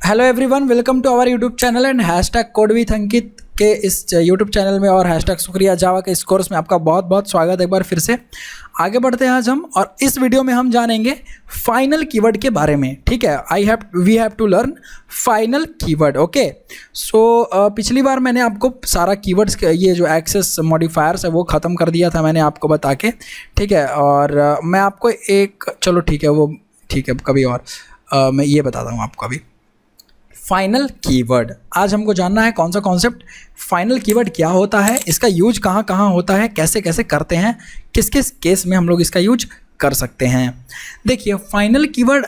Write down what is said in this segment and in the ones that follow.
Hello everyone, welcome to our YouTube channel and hashtag code with Ankit के इस YouTube channel में और hashtag शुक्रिया जावा के इस कोर्स में आपका बहुत बहुत स्वागत है। एक बार फिर से आगे बढ़ते हैं आज हम, और इस वीडियो में हम जानेंगे फाइनल कीवर्ड के बारे में। ठीक है, we have to learn final keyword. Okay, so पिछली बार मैंने आपको सारा कीवर्ड्स ये जो एक्सेस मॉडिफायर्स है वो ख़त्म कर दिया था मैंने आपको बता के। ठीक है, और मैं आपको एक चलो ठीक है वो ठीक है कभी और मैं ये बताता हूँ आपको अभी। फाइनल कीवर्ड आज हमको जानना है, कौन सा कॉन्सेप्ट फाइनल कीवर्ड क्या होता है, इसका यूज कहाँ कहाँ होता है, कैसे कैसे करते हैं, किस किस केस में हम लोग इसका यूज कर सकते हैं। देखिए, फाइनल कीवर्ड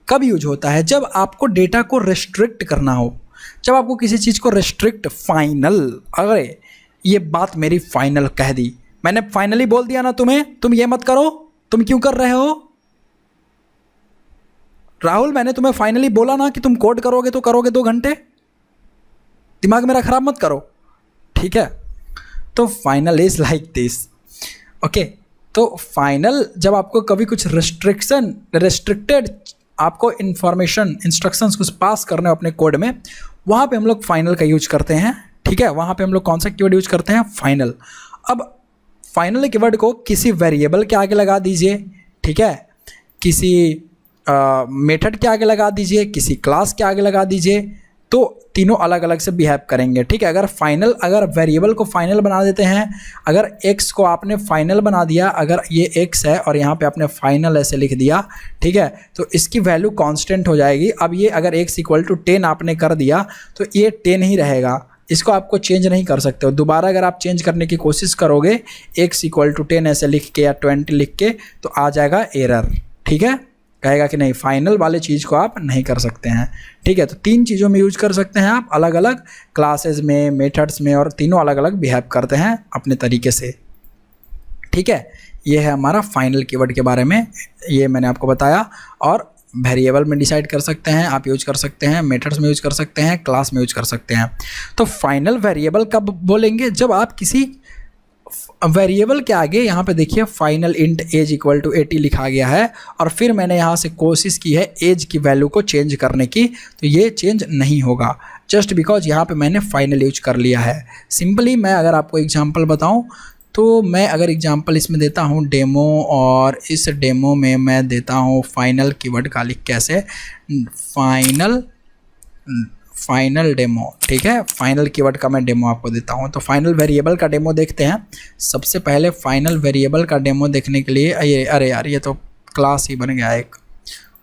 कब यूज होता है? जब आपको डेटा को रेस्ट्रिक्ट करना हो, जब आपको किसी चीज़ को रेस्ट्रिक्ट फाइनल, अरे ये बात मेरी फाइनल कह दी, मैंने फाइनली बोल दिया ना तुम्हें, तुम ये मत करो, तुम क्यों कर रहे हो राहुल? मैंने तुम्हें फाइनली बोला ना कि तुम कोड करोगे तो करोगे 2 घंटे, दिमाग मेरा खराब मत करो। ठीक है, तो final is like this. Okay, तो फाइनल जब आपको कभी कुछ रेस्ट्रिक्टेड आपको इंफॉर्मेशन इंस्ट्रक्शंस कुछ पास करने अपने कोड में, वहाँ पे हम लोग फाइनल का यूज करते हैं। ठीक है, वहाँ पे हम लोग कौन सा कीवर्ड यूज करते हैं? फाइनल। अब फाइनल कीवर्ड को किसी वेरिएबल के आगे लगा दीजिए, ठीक है, किसी मेथड के आगे लगा दीजिए, किसी क्लास के आगे लगा दीजिए, तो तीनों अलग अलग से बिहेव करेंगे। ठीक है, अगर वेरिएबल को फाइनल बना देते हैं, अगर x को आपने फाइनल बना दिया, अगर ये x है और यहाँ पे आपने फाइनल ऐसे लिख दिया, ठीक है, तो इसकी वैल्यू कांस्टेंट हो जाएगी। अब ये अगर x = 10 आपने कर दिया तो ये 10 ही रहेगा, इसको आपको चेंज नहीं कर सकते हो। दोबारा अगर आप चेंज करने की कोशिश करोगे x = 10 ऐसे लिख के या 20 लिख के, तो आ जाएगा एरर। ठीक है, कहेगा कि नहीं, फाइनल वाले चीज़ को आप नहीं कर सकते हैं। ठीक है, तो 3 चीज़ों में यूज कर सकते हैं आप, अलग अलग क्लासेस में, मेथड्स में, और तीनों अलग अलग बिहेव करते हैं अपने तरीके से। ठीक है, ये है हमारा फाइनल कीवर्ड के बारे में, ये मैंने आपको बताया। और वेरिएबल में डिसाइड कर सकते हैं आप, यूज कर सकते हैं, मेथड्स में यूज कर सकते हैं, क्लास में यूज कर सकते हैं। तो फाइनल वेरिएबल कब बोलेंगे? जब आप किसी वेरिएबल के आगे, यहाँ पे देखिए फाइनल इंट एज = 80 लिखा गया है, और फिर मैंने यहाँ से कोशिश की है एज की वैल्यू को चेंज करने की, तो ये चेंज नहीं होगा, जस्ट बिकॉज यहाँ पे मैंने फाइनल यूज कर लिया है। सिंपली मैं अगर आपको एग्जांपल बताऊँ, तो मैं अगर एग्जांपल इसमें देता हूँ डेमो, और इस डेमो में मैं देता हूँ फाइनल कीवर्ड का लिख कैसे, फाइनल डेमो। ठीक है, फाइनल कीवर्ड का मैं डेमो आपको देता हूँ। तो फाइनल वेरिएबल का डेमो देखते हैं। सबसे पहले फाइनल वेरिएबल का डेमो देखने के लिए अरे यार, ये तो क्लास ही बन गया एक,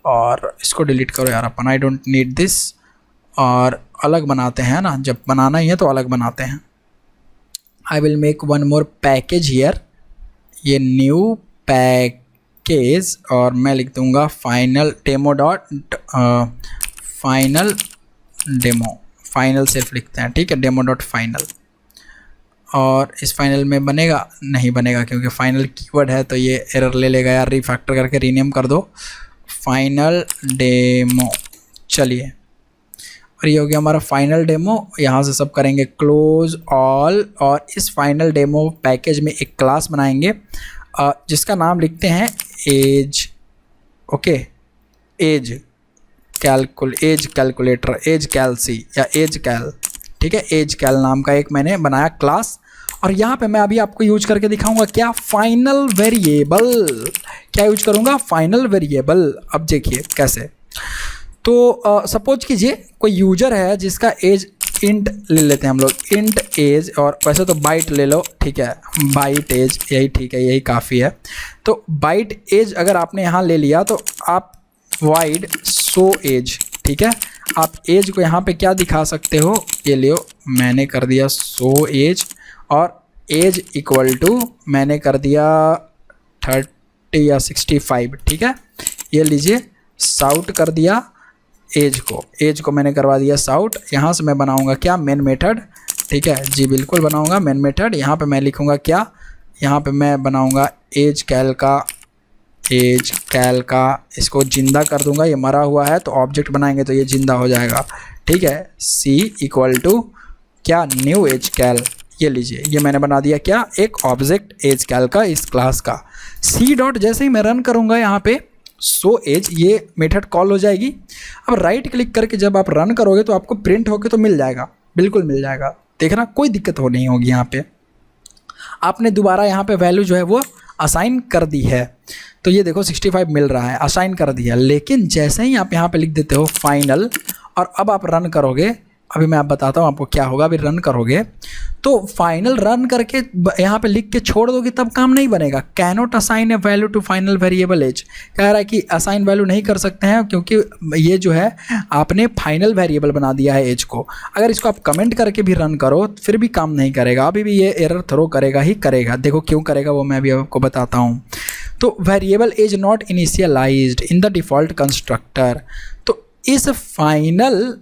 और इसको डिलीट करो यार अपन, आई डोंट नीड दिस, और अलग बनाते हैं ना, जब बनाना ही है तो अलग बनाते हैं। I will make one more package here, ये न्यू पैकेज, और मैं लिख दूँगा फाइनल डेमो फाइनल सिर्फ लिखते हैं। ठीक है, डेमो.फाइनल, और इस फाइनल में बनेगा नहीं बनेगा, क्योंकि फाइनल कीवर्ड है तो ये एरर ले लेगा यार, रिफैक्टर करके रीनेम कर दो फाइनल डेमो। चलिए, और ये हो गया हमारा फाइनल डेमो। यहाँ से सब करेंगे क्लोज ऑल, और इस फाइनल डेमो पैकेज में एक क्लास बनाएंगे जिसका नाम लिखते हैं age. Okay, age calculator, age calci या एज कैल। ठीक है, एज कैल नाम का एक मैंने बनाया क्लास, और यहाँ पे मैं अभी आपको यूज करके दिखाऊंगा क्या, फाइनल वेरिएबल। क्या यूज करूँगा? Final variable. अब देखिए कैसे। तो सपोज कीजिए कोई यूजर है जिसका एज इंट ले लेते हैं हम लोग, इंट एज, और वैसे तो बाइट ले लो, ठीक है, बाइट एज, यही ठीक है, यही काफ़ी है। तो बाइट एज अगर आपने यहाँ ले लिया, तो आप वाइड शो एज, ठीक है, आप एज को यहाँ पे क्या दिखा सकते हो, ये लियो, मैंने कर दिया शो एज, और एज = मैंने कर दिया 30 या 65। ठीक है, ये लीजिए, शाउट कर दिया एज को मैंने करवा दिया शाउट। यहाँ से मैं बनाऊँगा क्या, मेन मेथड। ठीक है जी, बिल्कुल बनाऊँगा मेन मेथड। यहाँ पे मैं लिखूँगा क्या, यहाँ पे मैं बनाऊँगा एज कैल का, इसको जिंदा कर दूंगा, ये मरा हुआ है तो ऑब्जेक्ट बनाएंगे तो ये जिंदा हो जाएगा। ठीक है, C = क्या, न्यू एज कैल। ये लीजिए, ये मैंने बना दिया क्या, एक ऑब्जेक्ट एज कैल का, इस क्लास का। C डॉट जैसे ही मैं रन करूंगा यहाँ पे, शो एज, ये मेथड कॉल हो जाएगी। अब राइट क्लिक करके जब आप रन करोगे तो आपको प्रिंट होके तो मिल जाएगा, बिल्कुल मिल जाएगा, देखना कोई दिक्कत हो नहीं होगी। यहाँ पे आपने दोबारा यहाँ पे वैल्यू जो है वो असाइन कर दी है, तो ये देखो 65 मिल रहा है, असाइन कर दिया। लेकिन जैसे ही आप यहाँ पे लिख देते हो फाइनल और अब आप रन करोगे, अभी मैं आप बताता हूँ आपको क्या होगा। अभी रन करोगे तो फाइनल रन करके यहाँ पे लिख के छोड़ दोगे तब काम नहीं बनेगा। Cannot assign a value to final variable age, कह रहा है कि असाइन वैल्यू नहीं कर सकते हैं क्योंकि ये जो है आपने फाइनल वेरिएबल बना दिया है एज को। अगर इसको आप कमेंट करके भी रन करो फिर भी काम नहीं करेगा, अभी भी ये एरर थ्रो करेगा ही करेगा। देखो क्यों करेगा वो मैं अभी आपको बताता हूँ। तो variable age not initialised in the default constructor, तो इस फाइनल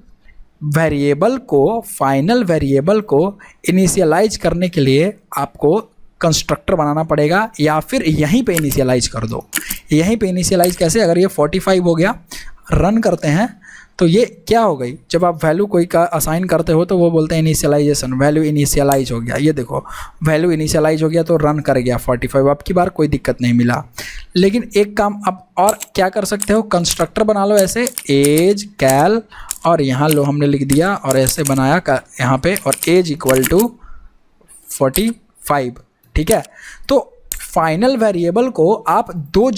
वेरिएबल को इनिशियलाइज करने के लिए आपको कंस्ट्रक्टर बनाना पड़ेगा, या फिर यहीं पे इनिशियलाइज कर दो। यहीं पे इनिशियलाइज कैसे, अगर ये 45 हो गया, रन करते हैं तो ये क्या हो गई, जब आप वैल्यू कोई का असाइन करते हो तो वो बोलते हैं इनिशियलाइजेशन, वैल्यू इनिशियलाइज हो गया। ये देखो वैल्यू इनिशियलाइज हो गया तो रन कर गया 45, अब की बार कोई दिक्कत नहीं मिला। लेकिन एक काम अब और क्या कर सकते हो, कंस्ट्रक्टर बना लो ऐसे, एज कैल, और यहाँ लो हमने लिख दिया और ऐसे बनाया यहाँ पे, और एज इक्वल टू 45, ठीक है। तो फाइनल वेरिएबल को आप दो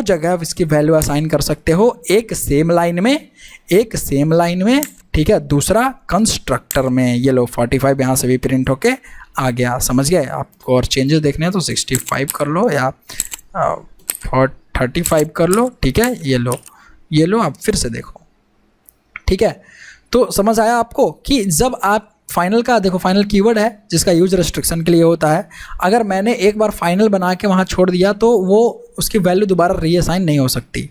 जगह इसकी वैल्यू असाइन कर सकते हो, एक सेम लाइन में, ठीक है, दूसरा कंस्ट्रक्टर में। ये लो 45 यहाँ से भी प्रिंट होके आ गया, समझ गए। आपको और चेंजेस देखने हैं तो 65 कर लो या 35 कर लो, ठीक है। ये लो आप फिर से देखो, ठीक है। तो समझ आया आपको कि जब आप फाइनल का देखो, फाइनल कीवर्ड है जिसका यूज रेस्ट्रिक्शन के लिए होता है। अगर मैंने एक बार फाइनल बना के वहाँ छोड़ दिया तो वो उसकी वैल्यू दोबारा रीअसाइन नहीं हो सकती,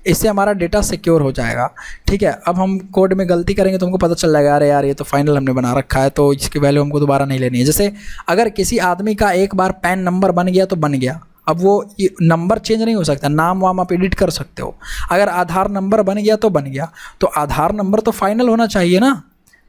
इससे हमारा डेटा सिक्योर हो जाएगा, ठीक है। अब हम कोड में गलती करेंगे तो हमको पता चल जाएगा, अरे यार ये तो फाइनल हमने बना रखा है तो इसकी वैल्यू हमको दोबारा नहीं लेनी है। जैसे अगर किसी आदमी का एक बार पैन नंबर बन गया तो बन गया, अब वो नंबर चेंज नहीं हो सकता, नाम वाम आप एडिट कर सकते हो। अगर आधार नंबर बन गया तो बन गया, तो आधार नंबर तो फाइनल होना चाहिए ना,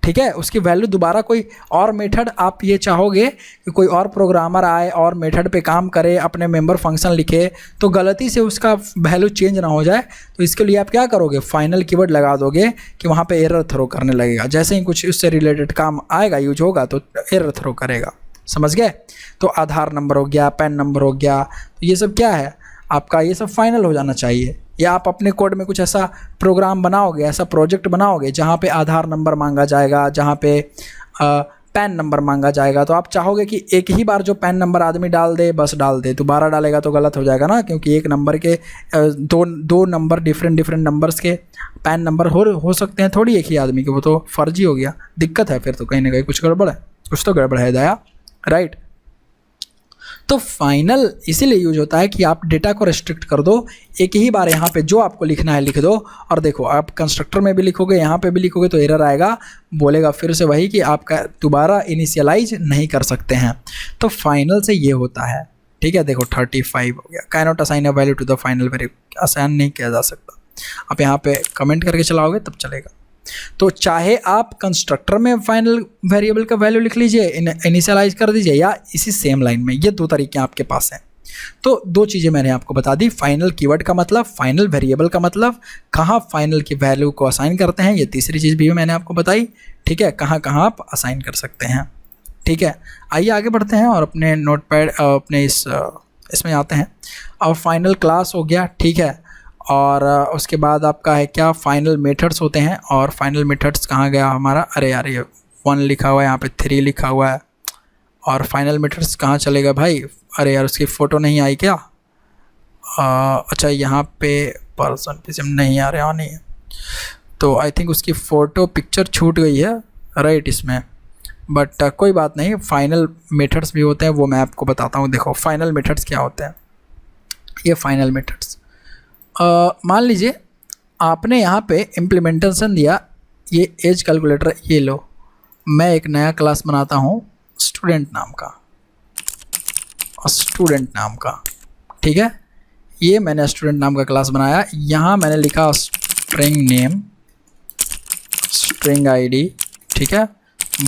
ठीक है। उसकी वैल्यू दोबारा कोई और मेथड, आप ये चाहोगे कि कोई और प्रोग्रामर आए और मेथड पे काम करे, अपने मेंबर फंक्शन लिखे तो गलती से उसका वैल्यू चेंज ना हो जाए, तो इसके लिए आप क्या करोगे, फाइनल कीवर्ड लगा दोगे कि वहाँ पे एरर थ्रो करने लगेगा। जैसे ही कुछ उससे रिलेटेड काम आएगा, यूज होगा तो एरर थ्रो करेगा, समझ गए। तो आधार नंबर हो गया, पैन नंबर हो गया, तो ये सब क्या है आपका, ये सब फाइनल हो जाना चाहिए। या आप अपने कोड में कुछ ऐसा प्रोग्राम बनाओगे, ऐसा प्रोजेक्ट बनाओगे जहाँ पे आधार नंबर मांगा जाएगा, जहाँ पे पैन नंबर मांगा जाएगा, तो आप चाहोगे कि एक ही बार जो पैन नंबर आदमी डाल दे बस डाल दे, दोबारा डालेगा तो गलत हो जाएगा ना, क्योंकि एक नंबर के दो नंबर डिफरेंट नंबर्स के पैन नंबर हो सकते हैं, थोड़ी एक ही आदमी के, वो तो फर्जी हो गया, दिक्कत है फिर तो, कहीं ना कहीं कुछ गड़बड़ है, कुछ तो गड़बड़ है दया, राइट। तो फाइनल इसीलिए यूज होता है कि आप डेटा को रेस्ट्रिक्ट कर दो, एक ही बार यहाँ पे जो आपको लिखना है लिख दो, और देखो आप कंस्ट्रक्टर में भी लिखोगे, यहाँ पे भी लिखोगे तो एरर आएगा, बोलेगा फिर से वही कि आपका दोबारा इनिशियलाइज नहीं कर सकते हैं। तो फाइनल से ये होता है, ठीक है। देखो 35 हो गया, can not assign a value to the final variable, assign नहीं किया जा सकता। आप यहाँ पे कमेंट करके चलाओगे तब चलेगा। तो चाहे आप कंस्ट्रक्टर में फाइनल वेरिएबल का वैल्यू लिख लीजिए, इनिशियलाइज कर दीजिए, या इसी सेम लाइन में, ये दो तरीके आपके पास हैं। तो दो चीज़ें मैंने आपको बता दी, फाइनल कीवर्ड का मतलब, फाइनल वेरिएबल का मतलब, कहाँ फाइनल की वैल्यू को असाइन करते हैं, ये तीसरी चीज़ भी मैंने आपको बताई, ठीक है, कहाँ आप असाइन कर सकते हैं, ठीक है। आइए आगे बढ़ते हैं और अपने नोटपैड अपने इसमें आते हैं। और फाइनल क्लास हो गया, ठीक है। और उसके बाद आपका है क्या, फाइनल मेथड्स होते हैं। और फाइनल मेथड्स कहाँ गया हमारा, अरे यार ये 1 लिखा हुआ है, यहाँ पे 3 लिखा हुआ है, और फाइनल मेथड्स कहाँ चलेगा भाई, अरे यार उसकी फ़ोटो नहीं आई क्या, अच्छा यहाँ पे परसेंटेज नहीं आ रहा, नहीं है, तो आई थिंक उसकी फ़ोटो पिक्चर छूट गई है, राइट इसमें, बट कोई बात नहीं। फाइनल मेथड्स भी होते हैं, वो मैं आपको बताता हूँ। देखो फाइनल मेथड्स क्या होते हैं, ये फाइनल मेथड्स, मान लीजिए आपने यहाँ पे इम्प्लीमेंटेशन दिया, ये एज कैलकुलेटर, ये लो, मैं एक नया क्लास बनाता हूँ स्टूडेंट नाम का, ठीक है। ये मैंने स्टूडेंट नाम का क्लास बनाया, यहाँ मैंने लिखा स्ट्रिंग नेम, स्ट्रिंग आईडी, ठीक है,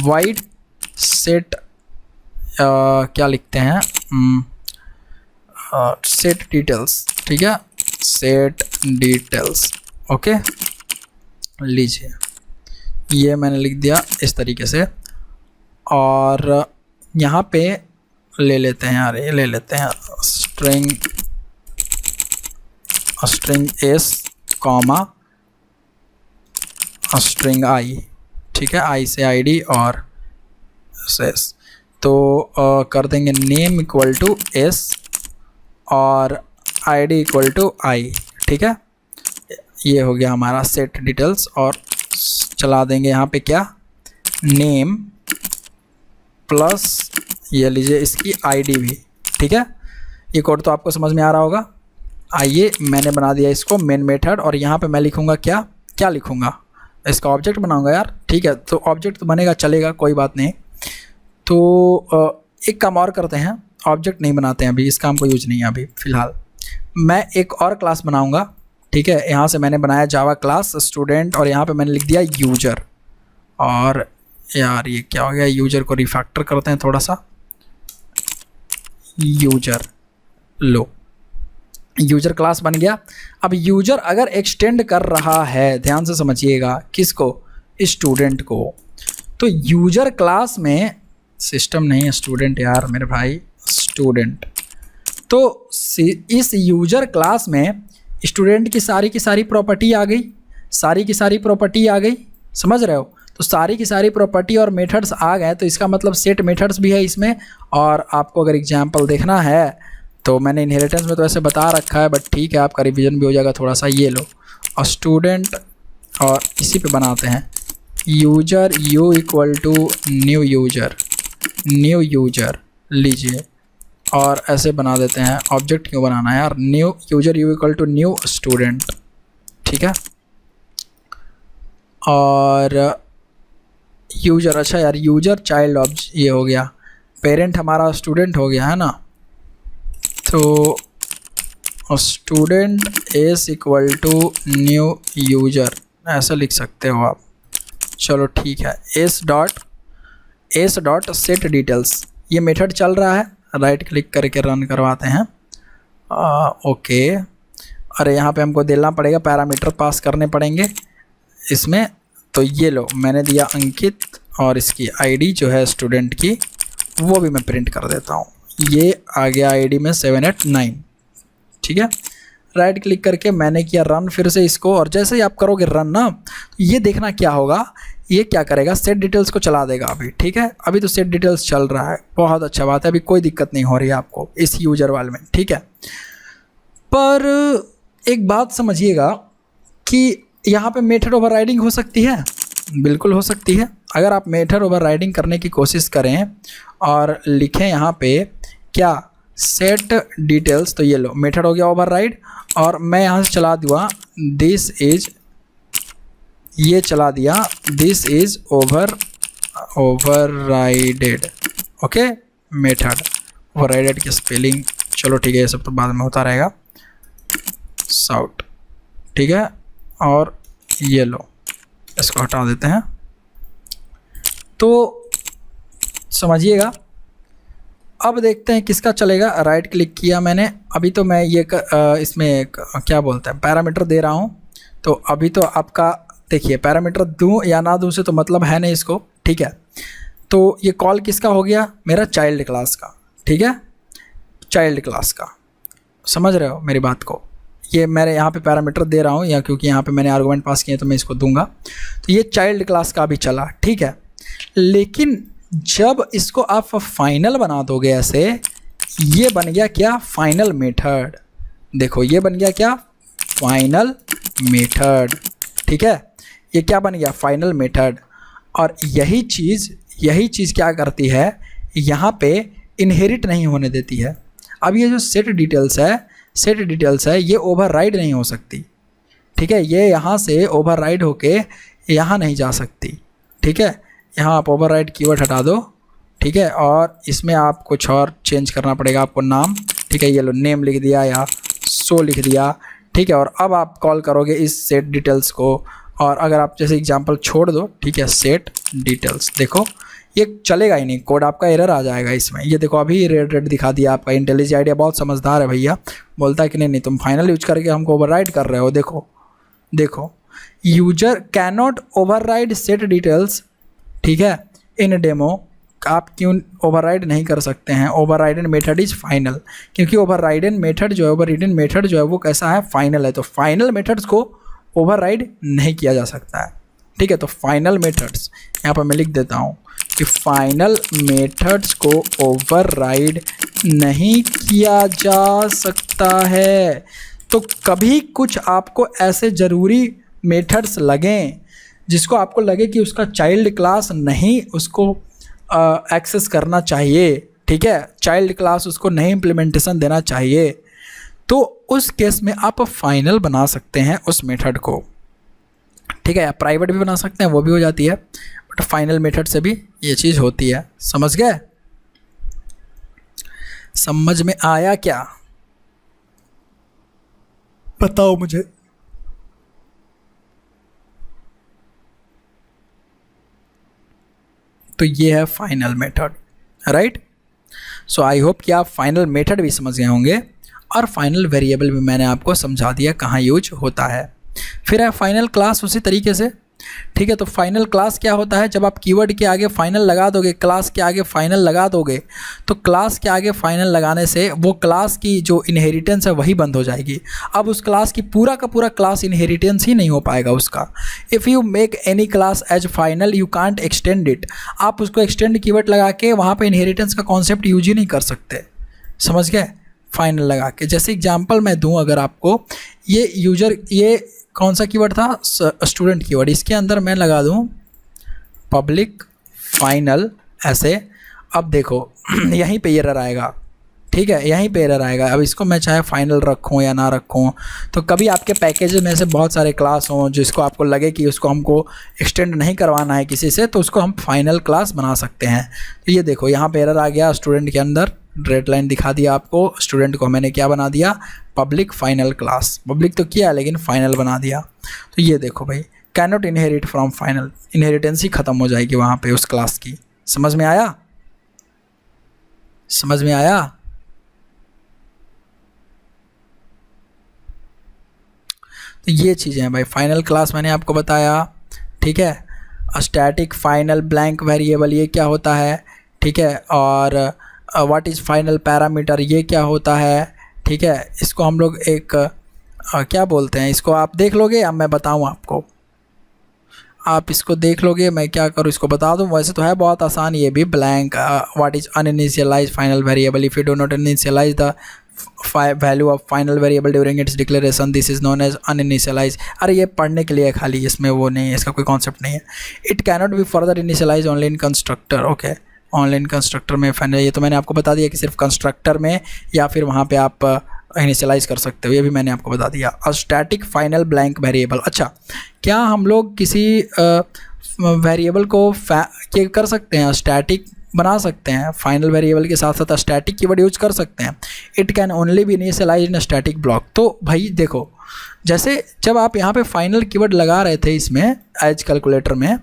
वाइड सेट, क्या लिखते हैं, सेट डिटेल्स, ठीक है, सेट डिटेल्स। ओके, लीजिए ये मैंने लिख दिया इस तरीके से, और यहाँ पे ले लेते हैं यार, ये ले लेते हैं स्ट्रिंग एस कॉमा स्ट्रिंग आई। ठीक है, आई से आईडी और एस। तो कर देंगे नेम इक्वल टू एस और आईडी इक्वल टू आई। ठीक है, ये हो गया हमारा सेट डिटेल्स, और चला देंगे यहाँ पे क्या, नेम प्लस ये लीजिए इसकी आईडी भी। ठीक है, ये कोड तो आपको समझ में आ रहा होगा। आइए, मैंने बना दिया इसको मेन मेथड, और यहाँ पे मैं लिखूँगा क्या, क्या लिखूँगा, इसका ऑब्जेक्ट बनाऊँगा यार। ठीक है, तो ऑब्जेक्ट तो बनेगा, चलेगा, कोई बात नहीं। तो एक काम और करते हैं, ऑब्जेक्ट नहीं बनाते हैं अभी, इस काम को यूज नहीं है अभी फ़िलहाल। मैं एक और क्लास बनाऊँगा। ठीक है, यहाँ से मैंने बनाया जावा क्लास स्टूडेंट, और यहाँ पे मैंने लिख दिया यूजर। और यार ये क्या हो गया, यूजर को रिफैक्टर करते हैं थोड़ा सा, यूजर, लो यूजर क्लास बन गया। अब यूजर अगर एक्सटेंड कर रहा है, ध्यान से समझिएगा, किसको, स्टूडेंट को, तो यूजर क्लास में, सिस्टम नहीं है स्टूडेंट यार मेरे भाई, स्टूडेंट, तो इस यूजर क्लास में स्टूडेंट की सारी प्रॉपर्टी आ गई, सारी की सारी प्रॉपर्टी आ गई, समझ रहे हो। तो सारी की सारी प्रॉपर्टी और मेथड्स आ गए, तो इसका मतलब सेट मेथड्स भी है इसमें। और आपको अगर एग्जांपल देखना है तो मैंने इनहेरिटेंस में तो ऐसे बता रखा है, बट ठीक है, आपका रिवीजन भी हो जाएगा थोड़ा सा। ये लो, और स्टूडेंट, और इसी पे बनाते हैं user u equal to new user, लीजिए, और ऐसे बना देते हैं। ऑब्जेक्ट क्यों बनाना है यार, new user u equal to new student. ठीक है, और यूजर, अच्छा यार, यूजर चाइल्ड ऑब्जेक्ट ये हो गया, पेरेंट हमारा स्टूडेंट हो गया है ना, तो student s equal to new user, ऐसा लिख सकते हो आप। चलो ठीक है, एस डॉट सेट डिटेल्स, ये मेथड चल रहा है, राइट क्लिक करके रन करवाते हैं। ओके, अरे यहाँ पे हमको देना पड़ेगा, पैरामीटर पास करने पड़ेंगे इसमें। तो ये लो, मैंने दिया अंकित, और इसकी आईडी जो है स्टूडेंट की, वो भी मैं प्रिंट कर देता हूँ। ये आ गया आईडी में 789। ठीक है, राइट क्लिक करके मैंने किया रन फिर से इसको, और जैसे ही आप करोगे रन ना, ये देखना क्या होगा, ये क्या करेगा, सेट डिटेल्स को चला देगा अभी। ठीक है, अभी तो सेट डिटेल्स चल रहा है, बहुत अच्छा बात है, अभी कोई दिक्कत नहीं हो रही है आपको इस यूजर वाले में। ठीक है, पर एक बात समझिएगा कि यहाँ पे मेथड ओवरराइडिंग हो सकती है, बिल्कुल हो सकती है। अगर आप मेथड ओवरराइडिंग करने की कोशिश करें और लिखें यहाँ पे क्या, सेट डिटेल्स, तो ये लो मेथड हो गया ओवरराइड, और मैं यहाँ से चला दूँगा दिस इज, ये चला दिया दिस इज ओवरराइडेड। ओके, मेथड ओवरराइडेड की स्पेलिंग, चलो ठीक है, ये सब तो बाद में होता रहेगा, साउट। ठीक है, और ये लो, इसको हटा देते हैं। तो समझिएगा, अब देखते हैं किसका चलेगा। राइट क्लिक किया मैंने, अभी तो मैं ये इसमें क्या बोलते हैं, पैरामीटर दे रहा हूँ। तो अभी तो आपका देखिए, पैरामीटर दूँ या ना दूँ से तो मतलब है नहीं इसको। ठीक है, तो ये कॉल किसका हो गया, मेरा चाइल्ड क्लास का। ठीक है, चाइल्ड क्लास का, समझ रहे हो मेरी बात को। ये मैंने यहाँ पे पैरामीटर दे रहा हूँ, या क्योंकि यहाँ पे मैंने आर्गुमेंट पास किए तो मैं इसको दूंगा। तो ये चाइल्ड क्लास का भी चला। ठीक है, लेकिन जब इसको आप फाइनल बना दोगे ऐसे, ये बन गया क्या, फाइनल मेथड। देखो ये बन गया क्या, फाइनल मेथड। ठीक है, ये क्या बन गया, फाइनल मेथड। और यही चीज़ क्या करती है, यहाँ पे इनहेरिट नहीं होने देती है। अब ये जो सेट डिटेल्स है ये ओवरराइड नहीं हो सकती। ठीक है, ये यहाँ से ओवरराइड होके यहाँ नहीं जा सकती। ठीक है, यहाँ आप ओवरराइड कीवर्ड हटा दो। ठीक है, और इसमें आप कुछ और चेंज करना पड़ेगा आपको, नाम। ठीक है, ये लो नेम लिख दिया या सो लिख दिया। ठीक है, और अब आप कॉल करोगे इस सेट डिटेल्स को, और अगर आप जैसे एग्जांपल छोड़ दो, ठीक है, सेट डिटेल्स, देखो ये चलेगा ही नहीं, कोड आपका एरर आ जाएगा इसमें। ये देखो अभी रेड रेड दिखा दिया आपका। इंटेलिजेंट आइडिया बहुत समझदार है भैया, बोलता है कि नहीं नहीं तुम फाइनल यूज करके हमको ओवरराइड कर रहे हो। देखो देखो, user can not override set details, ठीक है, इन डेमो। आप क्यों ओवरराइड नहीं कर सकते हैं? ओवरराइडन मेथड इज फाइनल, क्योंकि ओवरराइडन मेथड जो है, ओवरराइडन मेथड जो है वो कैसा है? फाइनल है। तो फाइनल मेथड्स को ओवरराइड नहीं किया जा सकता है, ठीक है। तो फाइनल मेथड्स यहाँ पर मैं लिख देता हूँ कि फाइनल मेथड्स को ओवरराइड नहीं किया जा सकता है। तो कभी कुछ आपको ऐसे ज़रूरी मेथड्स लगें जिसको आपको लगे कि उसका चाइल्ड क्लास नहीं उसको एक्सेस करना चाहिए, ठीक है, चाइल्ड क्लास उसको नहीं इम्प्लीमेंटेशन देना चाहिए, तो उस केस में आप फाइनल बना सकते हैं उस मेथड को, ठीक है। या प्राइवेट भी बना सकते हैं, वो भी हो जाती है, बट फाइनल मेथड से भी ये चीज़ होती है। समझ गए? समझ में आया क्या? बताओ मुझे। तो ये है final method, right. So I hope कि आप फाइनल मेथड भी समझ गए होंगे, और फाइनल वेरिएबल भी मैंने आपको समझा दिया कहाँ यूज होता है। फिर है फाइनल क्लास उसी तरीके से, ठीक है। तो फाइनल क्लास क्या होता है? जब आप कीवर्ड के आगे फाइनल लगा दोगे, क्लास के आगे फाइनल लगा दोगे, तो क्लास के आगे फाइनल लगाने से वो क्लास की जो इनहेरिटेंस है वही बंद हो जाएगी। अब उस क्लास की पूरा का पूरा क्लास इनहेरिटेंस ही नहीं हो पाएगा उसका। If you make any class as final you can't extend it. आप उसको एक्सटेंड कीवर्ड लगा के वहाँ पर इनहेरिटेंस का कॉन्सेप्ट यूज ही नहीं कर सकते। समझ गए? फाइनल लगा के। जैसे एग्जाम्पल मैं दूँ अगर आपको, ये यूजर, ये कौन सा कीवर्ड था? Student keyword. इसके अंदर मैं लगा दूं पब्लिक फाइनल ऐसे। अब देखो यहीं पे एरर आएगा, ठीक है, यहीं पे एरर आएगा। अब इसको मैं चाहे फाइनल रखूं या ना रखूं, तो कभी आपके पैकेज में से बहुत सारे क्लास हों जिसको आपको लगे कि उसको हमको एक्सटेंड नहीं करवाना है किसी से, तो उसको हम फाइनल क्लास बना सकते हैं। तो ये देखो यहाँ पे एरर आ गया, स्टूडेंट के अंदर रेड लाइन दिखा दिया आपको, स्टूडेंट को मैंने क्या बना दिया? Public final class. पब्लिक तो किया लेकिन फाइनल बना दिया। तो ये देखो भाई, can not inherit from final, inheritance ही खत्म हो जाएगी वहाँ पे उस क्लास की। समझ में आया? समझ में आया? तो ये चीज़ें हैं भाई। फाइनल क्लास मैंने आपको बताया, ठीक है। स्टैटिक फाइनल ब्लैंक वेरिएबल ये क्या होता है, ठीक है। और व्हाट इज़ फाइनल पैरामीटर ये क्या होता है, ठीक है। इसको हम लोग एक क्या बोलते हैं, इसको आप देख लोगे या मैं बताऊं आपको? आप इसको देख लोगे, मैं क्या करूं इसको बता दूं? वैसे तो है बहुत आसान ये भी। Blank what is uninitialise final variable, if you do not initialise the value of final variable during its declaration this is known as uninitialise. अरे ये पढ़ने के लिए खाली, इसमें वो नहीं है, इसका कोई कॉन्सेप्ट नहीं है। It can not be further initialise only in constructor, okay. Online constructor में फाइनल, ये तो मैंने आपको बता दिया कि सिर्फ कंस्ट्रक्टर में या फिर वहाँ पे आप इनिशियलाइज कर सकते हो, ये भी मैंने आपको बता दिया। Static final blank variable. अच्छा, क्या हम लोग किसी वेरिएबल को ये कर सकते हैं, स्टैटिक बना सकते हैं? फाइनल वेरिएबल के साथ साथ स्टैटिक कीवर्ड यूज कर सकते हैं। It can only be initialise in static block. तो भाई देखो, जैसे जब आप यहाँ पे फाइनल कीवर्ड लगा रहे थे इसमें एज कैलकुलेटर में,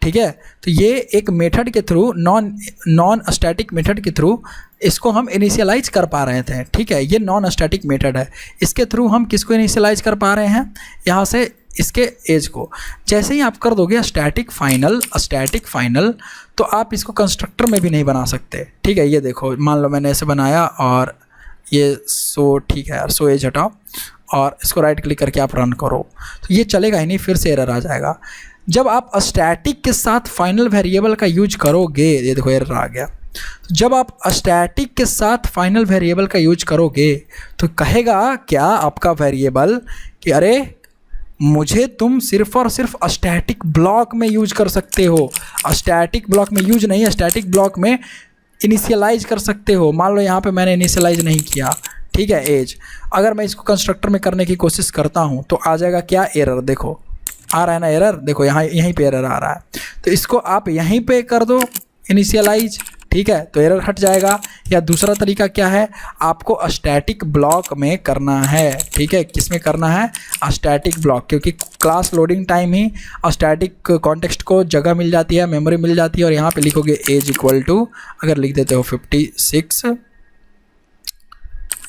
ठीक है, तो ये एक मेथड के थ्रू, नॉन स्टैटिक मेथड के थ्रू इसको हम इनिशियलाइज कर पा रहे थे, ठीक है। ये नॉन स्टैटिक मेथड है, इसके थ्रू हम किसको इनिशियलाइज कर पा रहे हैं? यहाँ से इसके एज को। जैसे ही आप कर दोगे स्टैटिक फाइनल, तो आप इसको कंस्ट्रक्टर में भी नहीं बना सकते, ठीक है। ये देखो, मान लो मैंने ऐसे बनाया और ये ठीक है यार, एज हटाओ और इसको राइट क्लिक करके आप रन करो, तो ये चलेगा ही नहीं, फिर से एरर आ जाएगा। जब आप स्टैटिक के साथ फाइनल वेरिएबल का यूज करोगे, ये देखो एरर आ गया। जब आप स्टैटिक के साथ फाइनल वेरिएबल का यूज करोगे तो कहेगा क्या आपका वेरिएबल कि अरे मुझे तुम सिर्फ और सिर्फ स्टैटिक ब्लॉक में यूज कर सकते हो, स्टैटिक ब्लॉक में यूज नहीं है, स्टैटिक ब्लॉक में इनिशियलाइज कर सकते हो। मान लो यहाँ पे मैंने इनिशियलाइज नहीं किया, ठीक है, एज। अगर मैं इसको कंस्ट्रक्टर में करने की कोशिश करता हूँ तो आ जाएगा क्या? एरर। देखो आ रहा है ना एरर, देखो यहाँ यहीं पे एरर आ रहा है। तो इसको आप यहीं पे कर दो इनिशियलाइज, ठीक है, तो एरर हट जाएगा। या दूसरा तरीका क्या है, आपको स्टैटिक ब्लॉक में करना है, ठीक है, किस में करना है, स्टैटिक ब्लॉक, क्योंकि क्लास लोडिंग टाइम ही स्टैटिक कॉन्टेक्स्ट को जगह मिल जाती है, मेमोरी मिल जाती है। और यहाँ पे लिखोगे एज इक्वल टू, अगर लिख देते हो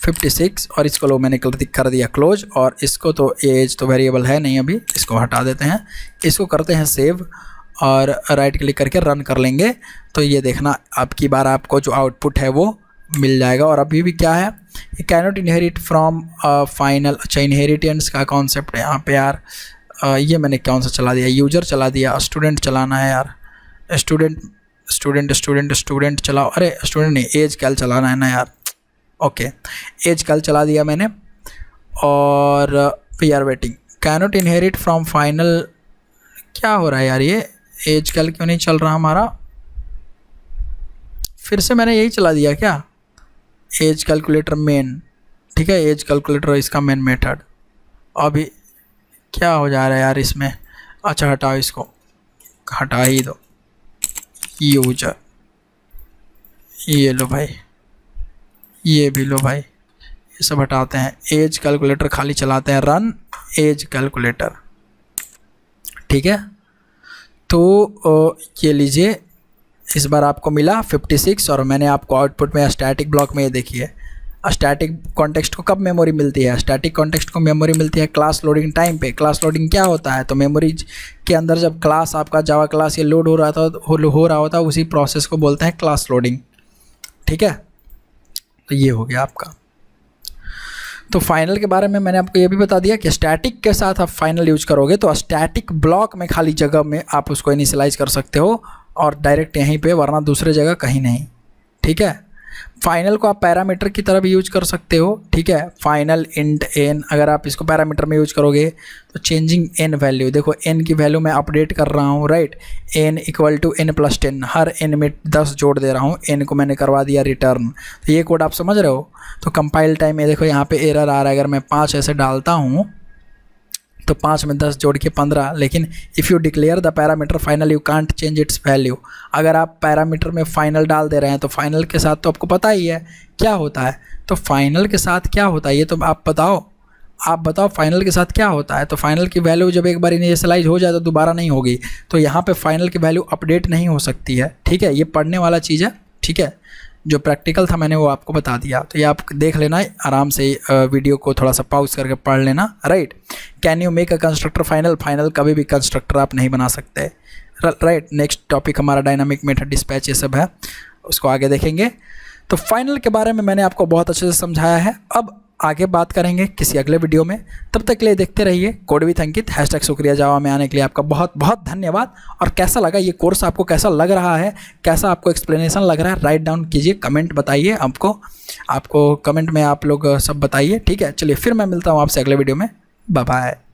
56 और इसको लो मैंने कर दिया क्लोज, और इसको तो एज तो वेरिएबल है नहीं अभी, इसको हटा देते हैं, इसको करते हैं सेव और राइट क्लिक करके रन कर लेंगे। तो ये देखना अब की बार आपको जो आउटपुट है वो मिल जाएगा। और अभी भी क्या है, can not inherit from final, अच्छा इनहेरिटेंस का कॉन्सेप्ट है यहाँ पे यार। ये मैंने कौन सा चला दिया, यूजर चला दिया, स्टूडेंट चलाना है यार, स्टूडेंट चलाओ, अरे स्टूडेंट नहीं, एज कैल चलाना है ना यार। ओके, एज कैल चला दिया मैंने। और we are waiting, can not inherit from final, क्या हो रहा है यार, ये एज कैल क्यों नहीं चल रहा हमारा, फिर से मैंने यही चला दिया क्या, एज कैलकुलेटर मेन, ठीक है, एज कैलकुलेटर इसका मेन मेथड। अभी क्या हो जा रहा है यार इसमें, अच्छा हटाओ, इसको हटा ही दो, यूजर, ये लो भाई, ये भी लो भाई, ये सब हटाते हैं, एज कैलकुलेटर खाली चलाते हैं, रन एज कैलकुलेटर, ठीक है। तो ये लीजिए, इस बार आपको मिला 56 और मैंने आपको आउटपुट में स्टैटिक ब्लॉक में ये देखिए, स्टैटिक कॉन्टेक्स्ट को कब मेमोरी मिलती है, स्टैटिक कॉन्टेक्स्ट को मेमोरी मिलती है क्लास लोडिंग टाइम पे। क्लास लोडिंग क्या होता है, तो मेमोरी के अंदर जब क्लास आपका जावा क्लास ये लोड हो रहा होता है उसी प्रोसेस को बोलते हैं क्लास लोडिंग, ठीक है। तो ये हो गया आपका। तो फाइनल के बारे में मैंने आपको ये भी बता दिया कि स्टैटिक के साथ आप फाइनल यूज करोगे तो स्टैटिक ब्लॉक में खाली जगह में आप उसको इनिशियलाइज कर सकते हो और डायरेक्ट यहीं पे, वरना दूसरे जगह कहीं नहीं, ठीक है। फाइनल को आप पैरामीटर की तरह भी यूज कर सकते हो, ठीक है। फाइनल इंट एन, अगर आप इसको पैरामीटर में यूज करोगे तो चेंजिंग एन वैल्यू, देखो एन की वैल्यू मैं अपडेट कर रहा हूँ, right, n equal to n plus 10, हर एन में 10 जोड़ दे रहा हूँ, एन को मैंने करवा दिया रिटर्न। तो ये कोड आप समझ रहे हो। तो कंपाइल टाइम में देखो यहाँ पे एरर आ रहा है, अगर मैं 5 ऐसे डालता हूँ तो 5 में 10 जोड़ के 15, लेकिन if you declare the parameter final you can't change it's value. अगर आप पैरामीटर में फाइनल डाल दे रहे हैं तो फाइनल के साथ तो आपको पता ही है क्या होता है। तो फाइनल के साथ क्या होता है ये तो आप बताओ फाइनल के साथ क्या होता है। तो फाइनल की वैल्यू जब एक बार इनिशियलाइज हो जाए तो दोबारा नहीं होगी, तो यहाँ पे फाइनल की वैल्यू अपडेट नहीं हो सकती है, ठीक है। ये पढ़ने वाला चीज़ है, ठीक है। जो प्रैक्टिकल था मैंने वो आपको बता दिया, तो ये आप देख लेना आराम से, वीडियो को थोड़ा सा पॉज करके पढ़ लेना, right. Can you make a constructor final, कभी भी कंस्ट्रक्टर आप नहीं बना सकते, राइट। नेक्स्ट टॉपिक हमारा डायनामिक मेथड डिस्पैच ये सब है, उसको आगे देखेंगे। तो फाइनल के बारे में मैंने आपको बहुत अच्छे से समझाया है, अब आगे बात करेंगे किसी अगले वीडियो में। तब तक के लिए देखते रहिए कोड विद अंकित, #शुक्रिया जावा में आने के लिए आपका बहुत बहुत धन्यवाद। और कैसा लगा ये कोर्स, आपको कैसा लग रहा है, कैसा आपको एक्सप्लेनेशन लग रहा है, राइट डाउन कीजिए, कमेंट बताइए, आपको कमेंट में आप लोग सब बताइए, ठीक है। चलिए फिर मैं मिलता हूँ आपसे अगले वीडियो में, बाय बाय।